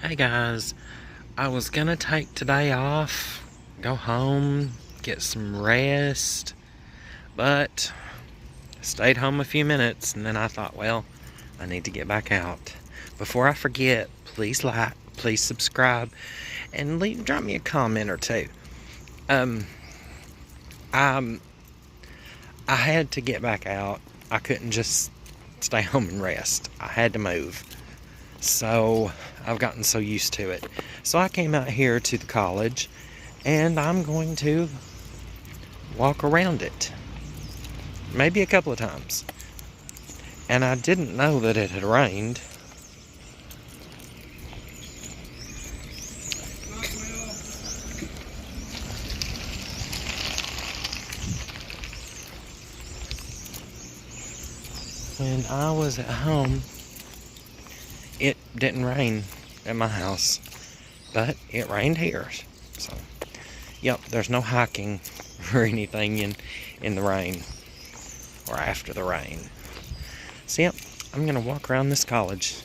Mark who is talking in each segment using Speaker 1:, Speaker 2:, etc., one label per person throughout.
Speaker 1: Hey guys, I was gonna take today off, go home, get some rest, but I stayed home a few minutes and then I thought, well, I need to get back out. Before I forget, please like, please subscribe, and drop me a comment or two. Um, I I had to get back out. I couldn't just stay home and rest. I had to move. So I've gotten so used to it. So I came out here to the college and I'm going to walk around it. Maybe a couple of times. And I didn't know that it had rained. When I was at home, it didn't rain at my house, but it rained here. So, yep, there's no hiking or anything in the rain or after the rain. So, yep, I'm gonna walk around this college.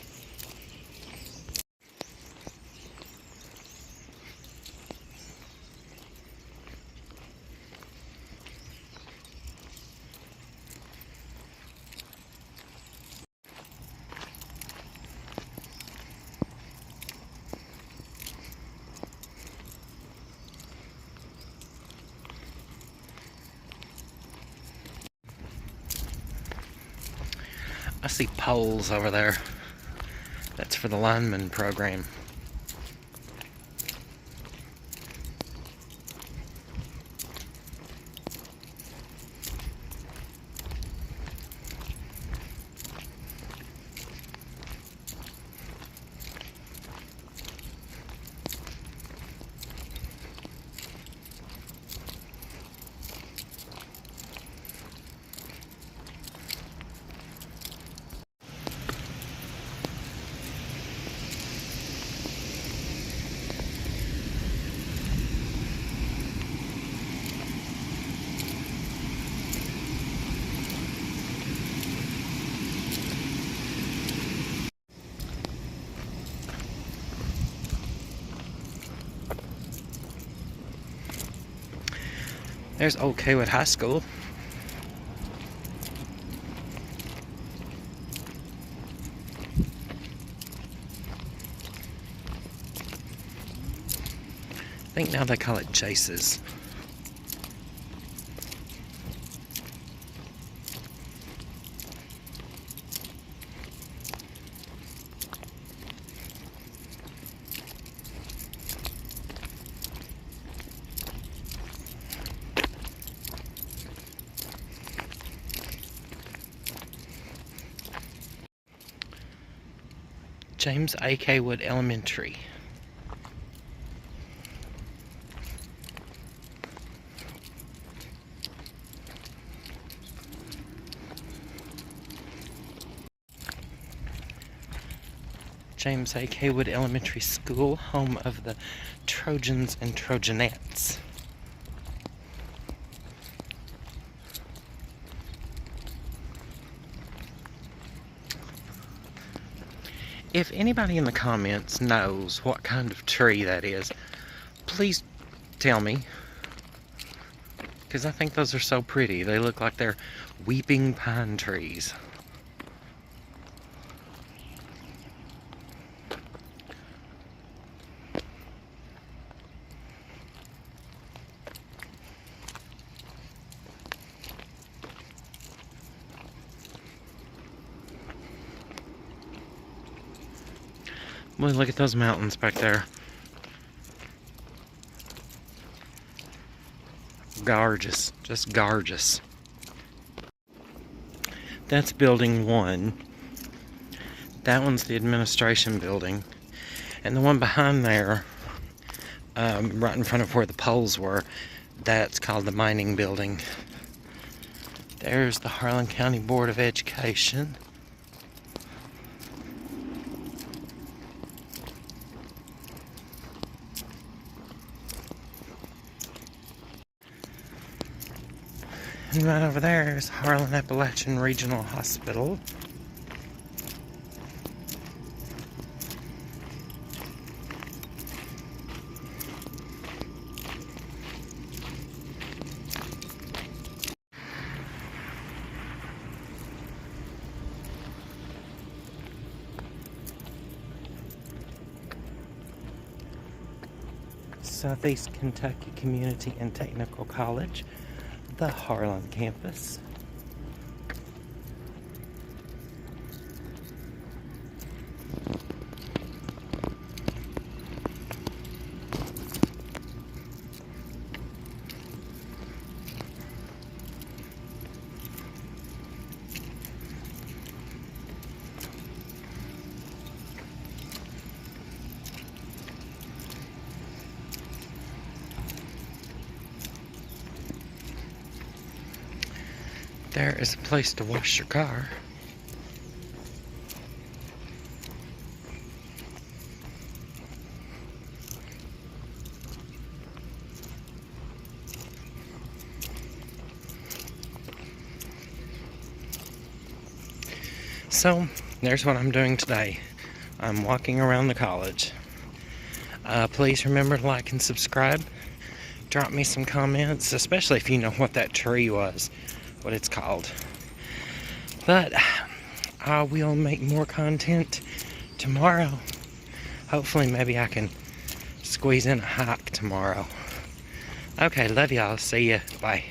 Speaker 1: I see poles over there. That's for the lineman program. There's Old Kaywood High School. I think now they call it Chase's. James A. Kaywood Elementary. James A. Kaywood Elementary School, home of the Trojans and Trojanettes. If anybody in the comments knows what kind of tree that is, please tell me. Because I think those are so pretty. They look like they're weeping pine trees. Boy, look at those mountains back there. Gorgeous, just gorgeous. That's building 1. That one's the administration building. And the one behind there, right in front of where the poles were, that's called the mining building. There's the Harlan County Board of Education. And right over there is Harlan Appalachian Regional Hospital. Southeast Kentucky Community and Technical College, the Harlan campus. There is a place to wash your car. So, there's what I'm doing today. I'm walking around the college. Please remember to like and subscribe. Drop me some comments, especially if you know what that tree was, what it's called. But I will make more content tomorrow. Hopefully, maybe I can squeeze in a hike tomorrow. Okay, love y'all. See ya. Bye.